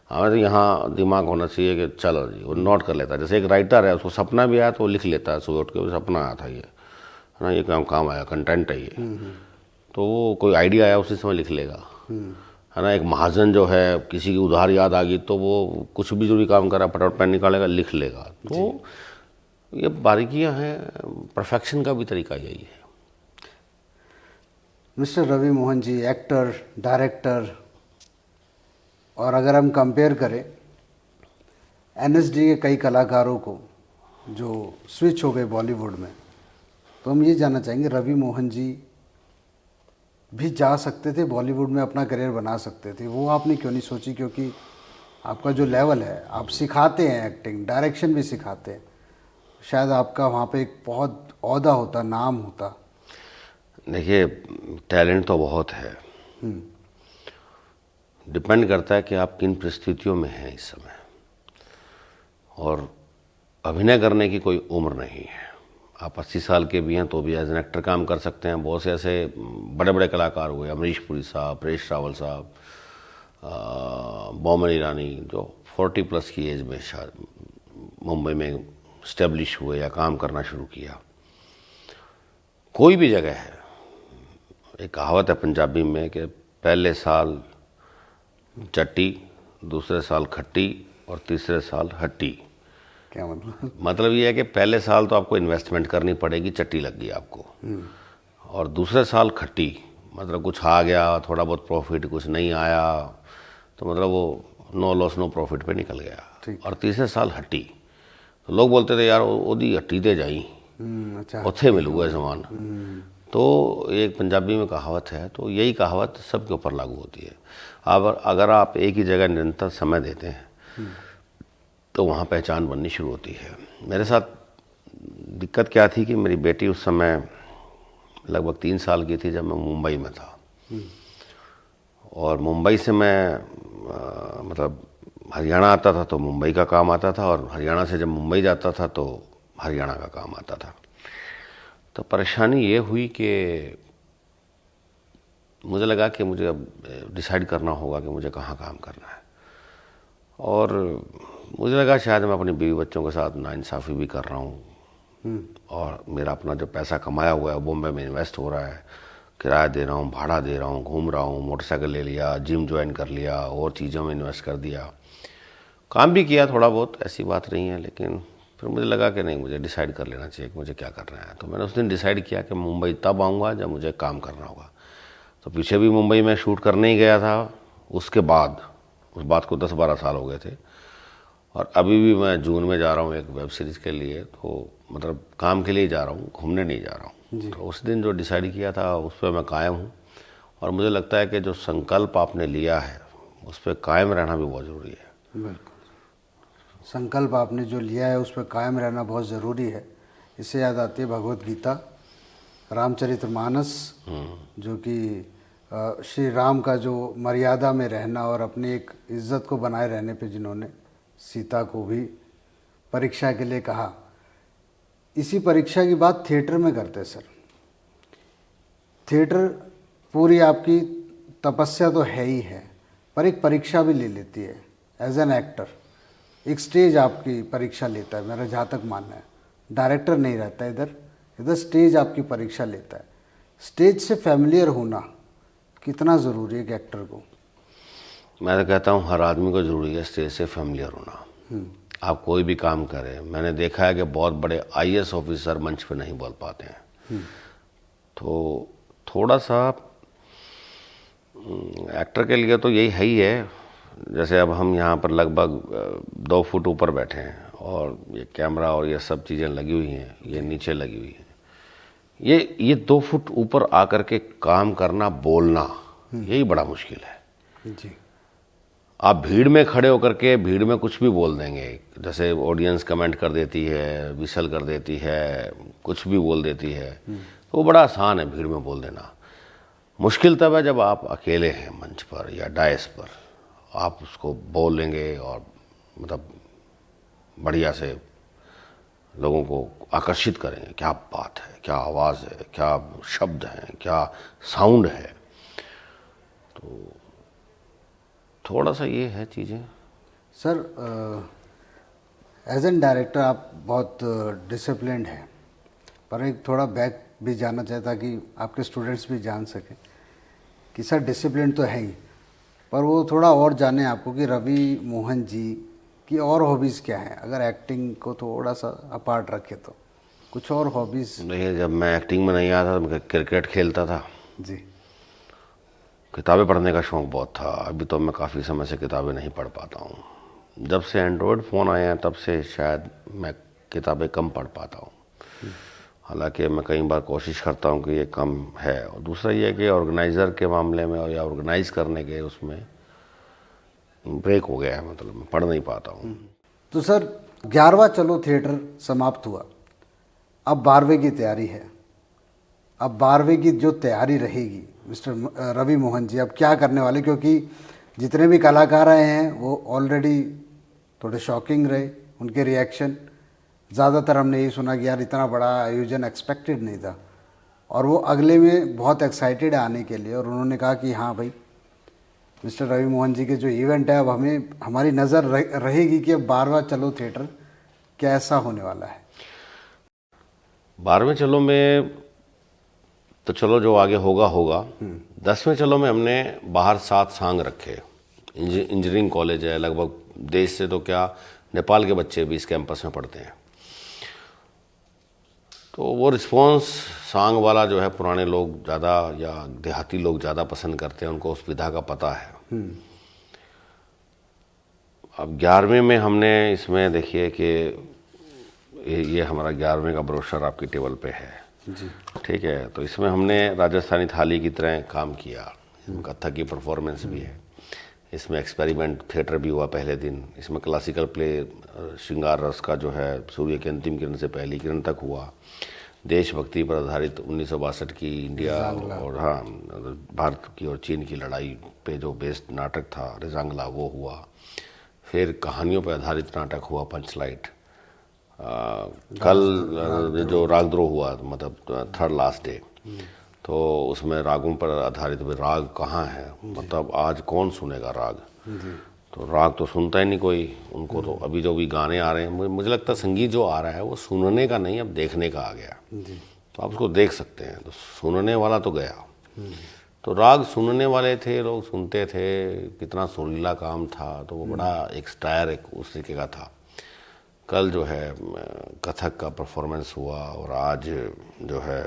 हमें तो यहाँ दिमाग होना चाहिए कि चलो जी, वो नोट कर लेता है। जैसे एक राइटर है, उसको सपना भी आया तो वो लिख लेता है सुबह उठ के, सपना आया था ये, है ना, ये काम आया, कंटेंट है ये। तो वो कोई आइडिया आया उसी समय लिख लेगा, है ना। एक महाजन जो है, किसी की उधार याद आ गई तो वो कुछ भी जो भी काम करा फटाफट पेन निकालेगा, लिख लेगा। तो ये बारीकियाँ हैं, परफेक्शन का भी तरीका यही है। Mister Ravi Mohan ji, actor, director, और अगर हम कंपेयर करें एनएसडी के कई कलाकारों को जो स्विच हो गए बॉलीवुड में, तो हम ये जानना चाहेंगे रवि मोहन जी भी जा सकते थे बॉलीवुड में, अपना करियर बना सकते थे, वो आपने क्यों नहीं सोची? क्योंकि आपका जो लेवल है, आप सिखाते हैं, एक्टिंग डायरेक्शन भी सिखाते हैं, शायद आपका वहाँ पे एक बहुत ओहदा होता, नाम होता। देखिए टैलेंट तो बहुत है, डिपेंड करता है कि आप किन परिस्थितियों में हैं इस समय। और अभिनय करने की कोई उम्र नहीं है। आप 80 साल के भी हैं तो भी एज एन एक्टर काम कर सकते हैं। बहुत से ऐसे बड़े बड़े कलाकार हुए, अमरीश पुरी साहब, परेश रावल साहब, बोमन ईरानी, जो 40 प्लस की एज में मुंबई में स्टेब्लिश हुए या काम करना शुरू किया। कोई भी जगह है, एक कहावत है पंजाबी में कि पहले साल चट्टी, दूसरे साल खट्टी और तीसरे साल हट्टी। क्या मतलब? मतलब ये है कि पहले साल तो आपको इन्वेस्टमेंट करनी पड़ेगी, चट्टी लग गई आपको, और दूसरे साल खट्टी, मतलब कुछ आ गया, थोड़ा बहुत प्रॉफिट, कुछ नहीं आया तो मतलब वो नो लॉस नो प्रॉफिट पे निकल गया। और तीसरे साल हट्टी, तो लोग बोलते थे यार ओदी हट्टी दे जाई, अच्छा, उत्थे मिलूगा सामान। तो एक पंजाबी में कहावत है, तो यही कहावत सबके ऊपर लागू होती है। अब अगर आप एक ही जगह निरंतर समय देते हैं तो वहाँ पहचान बननी शुरू होती है। मेरे साथ दिक्कत क्या थी कि मेरी बेटी उस समय लगभग 3 साल की थी जब मैं मुंबई में था, और मुंबई से मैं मतलब हरियाणा आता था तो मुंबई का काम आता था, और हरियाणा से जब मुंबई जाता था तो हरियाणा का काम आता था। तो परेशानी ये हुई कि मुझे लगा कि मुझे अब डिसाइड करना होगा कि मुझे कहाँ काम करना है, और मुझे लगा शायद मैं अपनी बीवी बच्चों के साथ नाइंसाफ़ी भी कर रहा हूँ, और मेरा अपना जो पैसा कमाया हुआ है बॉम्बे में इन्वेस्ट हो रहा है, किराया दे रहा हूँ, भाड़ा दे रहा हूँ, घूम रहा हूँ, मोटरसाइकिल ले लिया, जिम ज्वाइन कर लिया, और चीज़ों में इन्वेस्ट कर दिया, काम भी किया थोड़ा बहुत, ऐसी बात नहीं है। लेकिन फिर मुझे लगा कि नहीं, मुझे डिसाइड कर लेना चाहिए कि मुझे क्या करना है। तो मैंने उस दिन डिसाइड किया कि मुंबई तब आऊँगा जब मुझे काम करना होगा। तो पीछे भी मुंबई में शूट करने ही गया था, उसके बाद उस बात को 10-12 साल हो गए थे, और अभी भी मैं जून में जा रहा हूँ एक वेब सीरीज़ के लिए, तो मतलब काम के लिए जा रहा हूँ, घूमने नहीं जा रहा हूँ। तो उस दिन जो डिसाइड किया था उस पर मैं कायम हूँ, और मुझे लगता है कि जो संकल्प आपने लिया है उस पर कायम रहना भी बहुत ज़रूरी है। बिल्कुल, संकल्प आपने जो लिया है उस पर कायम रहना बहुत ज़रूरी है। इससे याद आती है भगवत गीता, रामचरितमानस, जो कि श्री राम का जो मर्यादा में रहना और अपनी एक इज्जत को बनाए रहने पे जिन्होंने सीता को भी परीक्षा के लिए कहा। इसी परीक्षा की बात थिएटर में करते सर। थिएटर पूरी आपकी तपस्या तो है ही है, पर एक परीक्षा भी ले लेती है एज एन एक्टर। एक स्टेज आपकी परीक्षा लेता है, मेरा जहाँ तक मानना है। डायरेक्टर नहीं रहता इधर स्टेज आपकी परीक्षा लेता है। स्टेज से फैमिलियर होना कितना ज़रूरी है एक एक्टर को? मैं तो कहता हूँ हर आदमी को ज़रूरी है स्टेज से फैमिलियर होना। आप कोई भी काम करें, मैंने देखा है कि बहुत बड़े IAS ऑफिसर मंच पे नहीं बोल पाते हैं। तो थोड़ा सा एक्टर के लिए तो यही है ही है। जैसे अब हम यहाँ पर लगभग 2 फुट ऊपर बैठे हैं, और ये कैमरा और ये सब चीज़ें लगी हुई हैं, ये नीचे लगी हुई हैं। ये 2 फुट ऊपर आकर के काम करना, बोलना, यही बड़ा मुश्किल है जी। आप भीड़ में खड़े होकर के भीड़ में कुछ भी बोल देंगे, जैसे ऑडियंस कमेंट कर देती है, विसल कर देती है, कुछ भी बोल देती है, तो वो बड़ा आसान है भीड़ में बोल देना। मुश्किल तब है जब आप अकेले हैं मंच पर या डायस पर, आप उसको बोल लेंगे और मतलब बढ़िया से लोगों को आकर्षित करेंगे। क्या बात है, क्या आवाज़ है, क्या शब्द हैं, क्या साउंड है। तो थोड़ा सा ये है चीज़ें। सर एज एन डायरेक्टर आप बहुत डिसिप्लिन्ड हैं, पर एक थोड़ा बैक भी जानना चाहता ताकि आपके स्टूडेंट्स भी जान सकें कि सर डिसिप्लिन तो है ही, पर वो थोड़ा और जाने आपको कि रवि मोहन जी की और हॉबीज़ क्या हैं। अगर एक्टिंग को थोड़ा सा अपार्ट रखे तो कुछ और हॉबीज़। देखिए, जब मैं एक्टिंग में नहीं आता तो मैं क्रिकेट खेलता था जी। किताबें पढ़ने का शौक़ बहुत था। अभी तो मैं काफ़ी समय से किताबें नहीं पढ़ पाता हूँ। जब से एंड्रॉयड फ़ोन आए हैं तब से शायद मैं किताबें कम पढ़ पाता हूँ। हालांकि मैं कई बार कोशिश करता हूँ कि ये कम है। और दूसरा ये है कि ऑर्गेनाइज़र के मामले में और या ऑर्गेनाइज़ करने के उसमें ब्रेक हो गया है, मतलब मैं पढ़ नहीं पाता हूँ। तो सर 11वां चलो थिएटर समाप्त हुआ, अब 12वें की तैयारी है। अब 12वें की जो तैयारी रहेगी मिस्टर रवि मोहन जी, अब क्या करने वाले? क्योंकि जितने भी कलाकार आए हैं वो ऑलरेडी थोड़े शॉकिंग रहे, उनके रिएक्शन। ज़्यादातर हमने यही सुना कि यार इतना बड़ा आयोजन एक्सपेक्टेड नहीं था, और वो अगले में बहुत एक्साइटेड है आने के लिए, और उन्होंने कहा कि हाँ भाई मिस्टर रवि मोहन जी के जो इवेंट है अब हमें हमारी नज़र रहेगी कि अब 12वां चलो थिएटर कैसा होने वाला है। 12वें चलो में तो चलो जो आगे होगा होगा। 10वें चलो में हमने बाहर 7 सांग रखे। इंजीनियरिंग कॉलेज है, लगभग देश से तो क्या नेपाल के बच्चे भी इस कैंपस में पढ़ते हैं। तो वो रिस्पॉन्स सांग वाला जो है पुराने लोग ज़्यादा या देहाती लोग ज़्यादा पसंद करते हैं, उनको उस विधा का पता है। अब 11वें में हमने इसमें देखिए कि ये हमारा 11वें का ब्रोशर आपकी टेबल पे है जी, ठीक है। तो इसमें हमने राजस्थानी थाली की तरह काम किया, कथक की परफॉर्मेंस भी है, इसमें एक्सपेरिमेंट थिएटर भी हुआ पहले दिन, इसमें क्लासिकल प्ले श्रृंगार रस का जो है सूर्य की अंतिम किरण से पहली किरण तक हुआ, देशभक्ति पर आधारित 1962 की इंडिया और हाँ भारत की और चीन की लड़ाई पे जो बेस्ड नाटक था रेजांगला वो हुआ, फिर कहानियों पर आधारित नाटक हुआ पंचलाइट, कल जो रागद्रोह हुआ मतलब थर्ड लास्ट डे, तो उसमें रागों पर आधारित राग कहाँ है, मतलब आज कौन सुनेगा राग, तो राग तो सुनता ही नहीं कोई, उनको तो अभी जो भी गाने आ रहे हैं मुझे लगता है संगीत जो आ रहा है वो सुनने का नहीं अब देखने का आ गया, तो आप उसको देख सकते हैं, तो सुनने वाला तो गया। तो राग सुनने वाले थे, लोग सुनते थे, कितना सुरीला काम था, तो वो बड़ा एक स्टायर एक उस तरीके का था। कल जो है कथक का परफॉर्मेंस हुआ, और आज जो है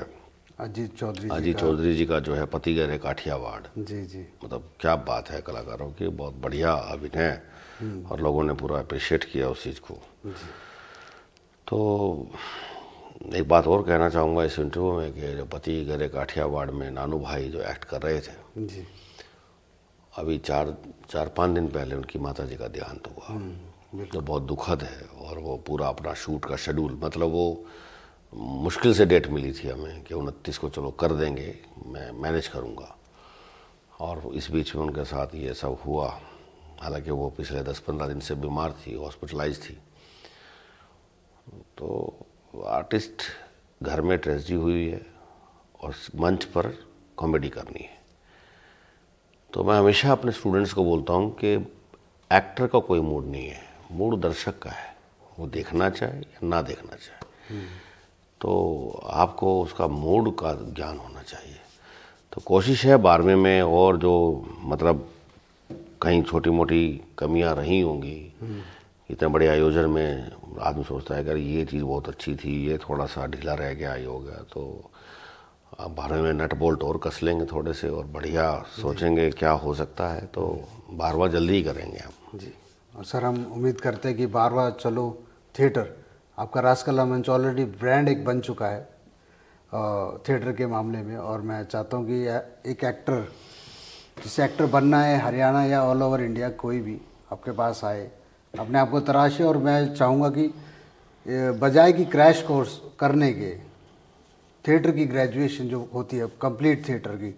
अजीत चौधरी जी का जो है पति गहरे काठियावाड़, जी, मतलब क्या बात है कलाकारों की, बहुत बढ़िया अभिनय, और लोगों ने पूरा अप्रिशिएट किया उस चीज़ को। तो एक बात और कहना चाहूँगा इस इंटरव्यू में कि जो पति गहरे काठियावाड़ में नानू भाई जो एक्ट कर रहे थे जी, अभी 4-5 दिन पहले उनकी माता जी का देहांत हुआ, तो बहुत दुखद है। और वो पूरा अपना शूट का शेड्यूल, मतलब वो मुश्किल से डेट मिली थी हमें कि 29 को चलो कर देंगे, मैं मैनेज करूँगा, और इस बीच में उनके साथ ये सब हुआ। हालांकि वो पिछले 10-15 दिन से बीमार थी, हॉस्पिटलाइज थी। तो आर्टिस्ट घर में ट्रेजेडी हुई है और मंच पर कॉमेडी करनी है। तो मैं हमेशा अपने स्टूडेंट्स को बोलता हूँ कि एक्टर का कोई मूड नहीं है, मूड दर्शक का है, वो देखना चाहे या ना देखना चाहे, तो आपको उसका मूड का ज्ञान होना चाहिए। तो कोशिश है 12वें में, और जो मतलब कहीं छोटी मोटी कमियां रही होंगी, इतने बड़े आयोजन में आदमी सोचता है अगर ये चीज़ बहुत अच्छी थी, ये थोड़ा सा ढीला रह गया ये हो गया, तो 12वें में नट बोल्ट और कस लेंगे थोड़े से, और बढ़िया सोचेंगे क्या हो सकता है, तो 12वां जल्दी ही करेंगे हम जी। और सर हम उम्मीद करते हैं कि 12वां चलो थिएटर, आपका राजकला मंच ऑलरेडी ब्रांड एक बन चुका है थिएटर के मामले में, और मैं चाहता हूँ कि एक एक्टर, जिसे एक्टर बनना है हरियाणा या ऑल ओवर इंडिया, कोई भी आपके पास आए, अपने आप को तराशे, और मैं चाहूँगा कि बजाय कि क्रैश कोर्स करने के थिएटर की ग्रेजुएशन जो होती है कंप्लीट थिएटर की,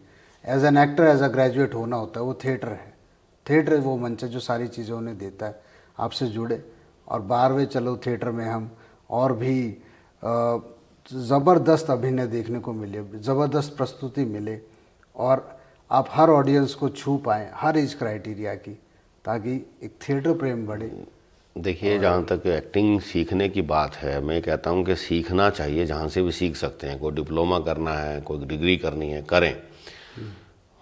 as an actor as a graduate होना होता है, वो थिएटर है। थिएटर वो मंच है जो सारी चीज़ें उन्हें देता है। आपसे जुड़े, और 12वें चलो थिएटर में हम और भी ज़बरदस्त अभिनय देखने को मिले, ज़बरदस्त प्रस्तुति मिले, और आप हर ऑडियंस को छू पाएँ, हर एज क्राइटेरिया की, ताकि एक थिएटर प्रेम बढ़े। देखिए, जहाँ तक एक्टिंग सीखने की बात है, मैं कहता हूँ कि सीखना चाहिए, जहाँ से भी सीख सकते हैं। कोई डिप्लोमा करना है, कोई डिग्री करनी है, करें।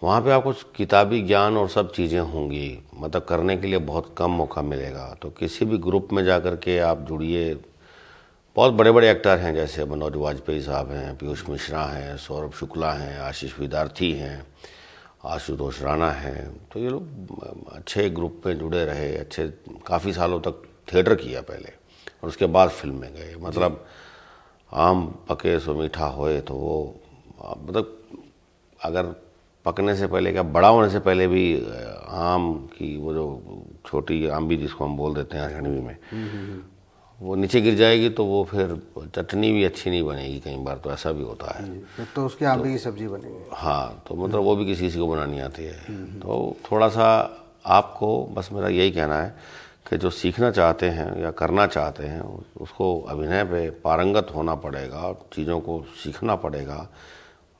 वहाँ पे आपको किताबी ज्ञान और सब चीज़ें होंगी, मतलब करने के लिए बहुत कम मौका मिलेगा। तो किसी भी ग्रुप में जा कर के आप जुड़िए। बहुत बड़े बड़े एक्टर हैं, जैसे मनोज वाजपेयी साहब हैं, पीयूष मिश्रा हैं, सौरभ शुक्ला हैं, आशीष विद्यार्थी हैं, आशुतोष राणा हैं। तो ये लोग अच्छे ग्रुप में जुड़े रहे, अच्छे काफ़ी सालों तक थिएटर किया पहले, और उसके बाद फिल्म में गए। मतलब आम पके सो मीठा होए, तो वो मतलब अगर पकने से पहले, क्या बड़ा होने से पहले भी आम की वो जो छोटी आंबी जिसको हम बोल देते हैं हरियाणवी में, वो नीचे गिर जाएगी तो वो फिर चटनी भी अच्छी नहीं बनेगी। कई बार तो ऐसा भी होता है, फिर तो उसकी आंबी की सब्जी बनेगी। हाँ, तो मतलब वो भी किसी को बनानी आती है। तो थोड़ा सा आपको, बस मेरा यही कहना है कि जो सीखना चाहते हैं या करना चाहते हैं उसको अभिनय पे पारंगत होना पड़ेगा, चीज़ों को सीखना पड़ेगा।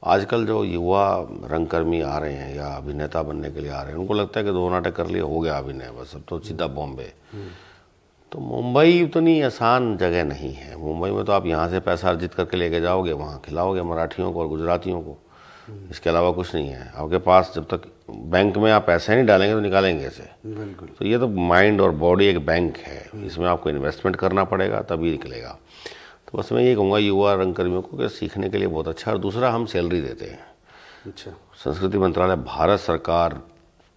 आजकल जो युवा रंगकर्मी आ रहे हैं या अभिनेता बनने के लिए आ रहे हैं, उनको लगता है कि 2 नाटक कर लिए हो गया अभिनय, बस अब तो सीधा बॉम्बे। तो मुंबई उतनी आसान जगह नहीं है। मुंबई में तो आप यहाँ से पैसा अर्जित करके लेके जाओगे, वहाँ खिलाओगे मराठियों को और गुजरातियों को, इसके अलावा कुछ नहीं है आपके पास। जब तक बैंक में आप पैसे नहीं डालेंगे तो निकालेंगे कैसे? बिल्कुल। तो ये तो माइंड और बॉडी एक बैंक है, इसमें आपको इन्वेस्टमेंट करना पड़ेगा तभी निकलेगा। तो बस मैं ये कहूँगा युवा रंगकर्मियों को कि सीखने के लिए बहुत अच्छा है। और दूसरा, हम सैलरी देते हैं। अच्छा। संस्कृति मंत्रालय भारत सरकार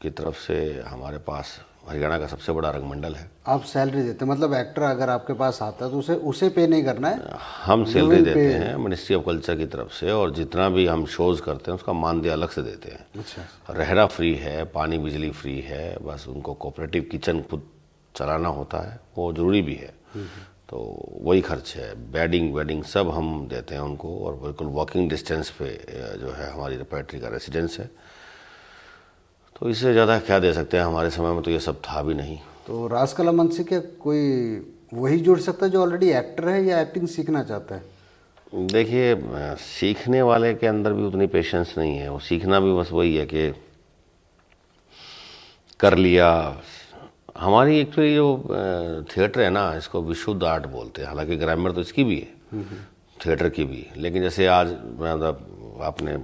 की तरफ से हमारे पास हरियाणा का सबसे बड़ा रंगमंडल है। आप सैलरी देते हैं, मतलब एक्टर अगर आपके पास आता है तो उसे पे नहीं करना है? हम सैलरी देते हैं मिनिस्ट्री ऑफ कल्चर की तरफ से, और जितना भी हम शोज़ करते हैं उसका मानदेय अलग से देते हैं। अच्छा। रहना फ्री है, पानी बिजली फ्री है, बस उनको कोऑपरेटिव किचन खुद चलाना होता है, वो ज़रूरी भी है। तो वही खर्च है, बेडिंग वेडिंग सब हम देते हैं उनको, और बिल्कुल वॉकिंग डिस्टेंस पे जो है हमारी रेपर्टरी का रेसिडेंस है। तो इससे ज़्यादा क्या दे सकते हैं? हमारे समय में तो ये सब था भी नहीं। तो राजकला मंच से क्या कोई वही जुड़ सकता है जो ऑलरेडी एक्टर है या एक्टिंग सीखना चाहता है? देखिए, सीखने वाले के अंदर भी उतनी पेशेंस नहीं है, वो सीखना भी बस वही है कि कर लिया। हमारी एक्चुअली जो थिएटर है ना, इसको विशुद्ध आर्ट बोलते हैं, हालांकि ग्रामर तो इसकी भी है, थिएटर की भी। लेकिन जैसे आज मतलब आपने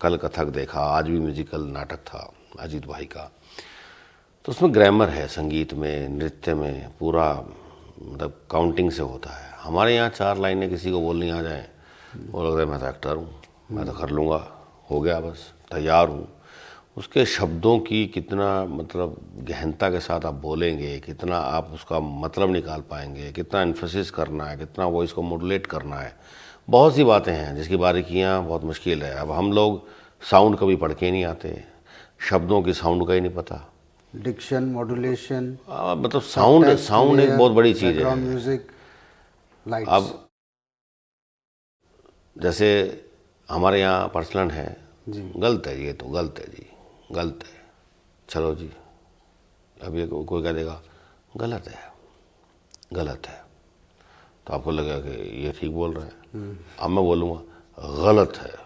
कल कथक देखा, आज भी म्यूजिकल नाटक था अजीत भाई का, तो उसमें ग्रामर है, संगीत में, नृत्य में, पूरा मतलब काउंटिंग से होता है। हमारे यहाँ 4 लाइनें किसी को बोलनी आ जाए, वो लग रहा है मैं तो एक्टर हूँ, मैं तो कर लूँगा, हो गया, बस तैयार हूँ। उसके शब्दों की कितना मतलब गहनता के साथ आप बोलेंगे, कितना आप उसका मतलब निकाल पाएंगे, कितना एम्फेसिस करना है, कितना वॉइस को मॉड्यूलेट करना है, बहुत सी बातें हैं जिसकी बारीकियाँ बहुत मुश्किल है। अब हम लोग साउंड कभी पढ़ के नहीं आते, शब्दों की साउंड का ही नहीं पता, डिक्शन, मॉड्यूलेशन, मतलब साउंड एक बहुत बड़ी चीज़ है। Music, lights. अब जैसे हमारे यहाँ पर्सनल है जी, गलत है, ये तो गलत है जी, गलत है, चलो जी, अब ये कोई कह देगा गलत है, गलत है, तो आपको लगेगा कि ये ठीक बोल रहा है। अब मैं बोलूँगा गलत है,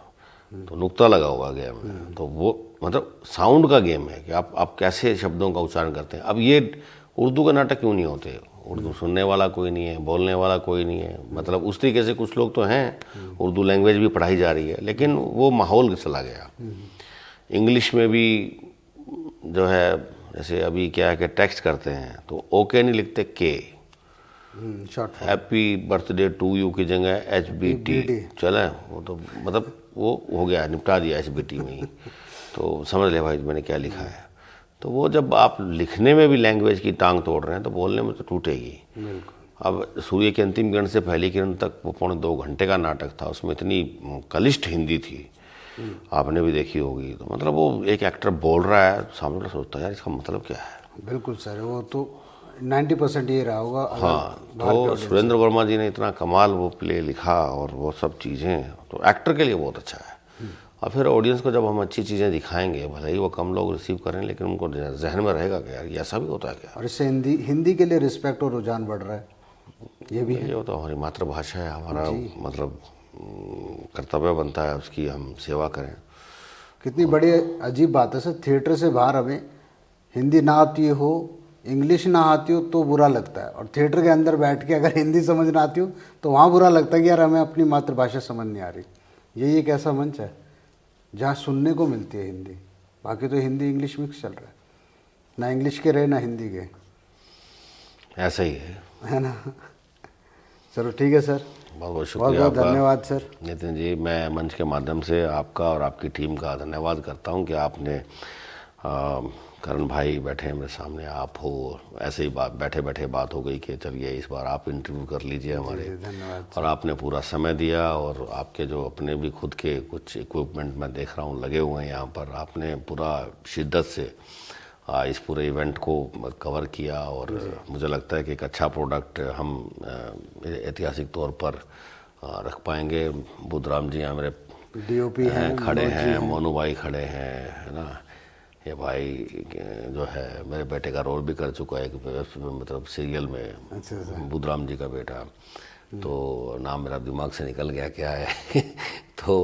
तो नुक्ता लगा होगा गेम में। तो वो मतलब साउंड का गेम है कि आप कैसे शब्दों का उच्चारण करते हैं। अब ये उर्दू के नाटक क्यों नहीं होते? उर्दू सुनने वाला कोई नहीं है, बोलने वाला कोई नहीं है, मतलब उस तरीके से कुछ लोग तो हैं, उर्दू लैंग्वेज भी पढ़ाई जा रही है, लेकिन वो माहौल चला गया। इंग्लिश में भी जो है, जैसे अभी क्या है कि टेक्स्ट करते हैं तो ओके नहीं लिखते, के, हैप्पी बर्थडे टू यू की जगह HBT चले, वो तो मतलब वो हो गया, निपटा दिया HBT में ही, तो समझ ले भाई मैंने क्या लिखा है। तो वो जब आप लिखने में भी लैंग्वेज की टांग तोड़ रहे हैं तो बोलने में तो टूटेगी। अब सूर्य की अंतिम किरण से पहली किरण तक वो 2.25 घंटे का नाटक था, उसमें इतनी कलिष्ठ हिंदी थी, आपने भी देखी होगी। तो मतलब वो एक एक्टर बोल रहा है, सामने वाला सोचता है यार इसका मतलब क्या है। बिल्कुल सर, वो तो 90% ये रहा होगा। हाँ, तो सुरेंद्र वर्मा जी ने इतना कमाल वो प्ले लिखा और वो सब चीज़ें, तो एक्टर के लिए बहुत अच्छा है। और फिर ऑडियंस को जब हम अच्छी चीज़ें दिखाएंगे, भले ही वो कम लोग रिसीव करें, लेकिन उनको जहन में रहेगा कि यार ये ऐसा भी होता है क्या। और इससे हिंदी के लिए रिस्पेक्ट और रुझान बढ़ रहा है, ये भी है। ये तो हमारी मातृभाषा है, हमारा मतलब कर्तव्य बनता है उसकी हम सेवा करें। कितनी बड़ी अजीब बात है सर, थिएटर से बाहर हमें हिंदी ना आती हो, इंग्लिश ना आती हो तो बुरा लगता है, और थिएटर के अंदर बैठ के अगर हिंदी समझ ना आती हो तो वहाँ बुरा लगता है कि यार हमें अपनी मातृभाषा समझ नहीं आ रही। यही एक ऐसा मंच है जहाँ सुनने को मिलती है हिंदी, बाकी तो हिंदी इंग्लिश मिक्स चल रहा है, ना इंग्लिश के रहे ना हिंदी के, ऐसा ही है ना। चलो ठीक है सर, बहुत बहुत शुक्रिया, बहुत बहुत धन्यवाद सर। नितिन जी, मैं मंच के माध्यम से आपका और आपकी टीम का धन्यवाद करता हूं कि आपने करण भाई बैठे हैं मेरे सामने, आप हो, ऐसे ही बात बैठे बैठे बात हो गई कि चलिए इस बार आप इंटरव्यू कर लीजिए हमारे। धन्यवाद। और आपने पूरा समय दिया, और आपके जो अपने भी खुद के कुछ इक्विपमेंट मैं देख रहा हूँ लगे हुए हैं यहाँ पर, आपने पूरा शिद्दत से इस पूरे इवेंट को कवर किया, और मुझे लगता है कि एक अच्छा प्रोडक्ट हम ऐतिहासिक तौर पर रख पाएंगे। बुद्धराम जी यहाँ मेरे DOP हैं, खड़े हैं, मोनू भाई खड़े हैं, है ना, ये भाई जो है मेरे बेटे का रोल भी कर चुका है, मतलब सीरियल में, अच्छा। बुधराम जी का बेटा। तो नाम मेरा दिमाग से निकल गया क्या है तो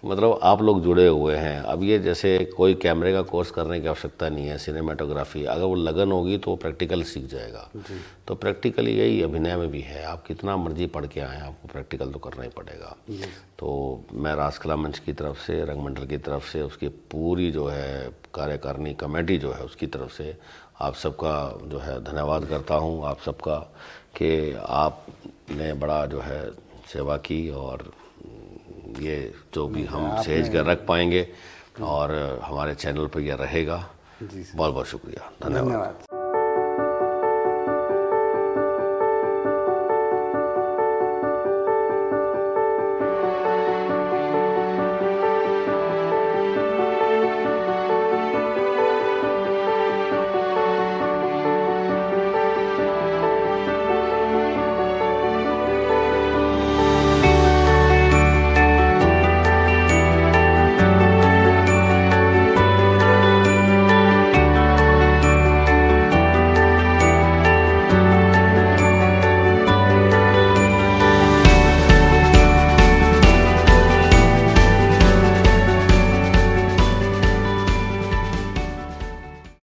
मतलब आप लोग जुड़े हुए हैं। अब ये जैसे कोई कैमरे का कोर्स करने की आवश्यकता नहीं है, सिनेमाटोग्राफी अगर वो लगन होगी तो वो प्रैक्टिकल सीख जाएगा। तो प्रैक्टिकल यही अभिनय में भी है, आप कितना मर्जी पढ़ के आए आपको प्रैक्टिकल तो करना ही पड़ेगा। तो मैं राजकला मंच की तरफ से, रंगमंडल की तरफ से, उसकी पूरी जो है कार्यकारिणी कमेटी जो है उसकी तरफ से आप सबका जो है धन्यवाद करता हूँ, आप सबका, कि आपने बड़ा जो है सेवा की, और ये जो भी हम सहेज कर रख पाएंगे और हमारे चैनल पर यह रहेगा। बहुत बहुत शुक्रिया, धन्यवाद।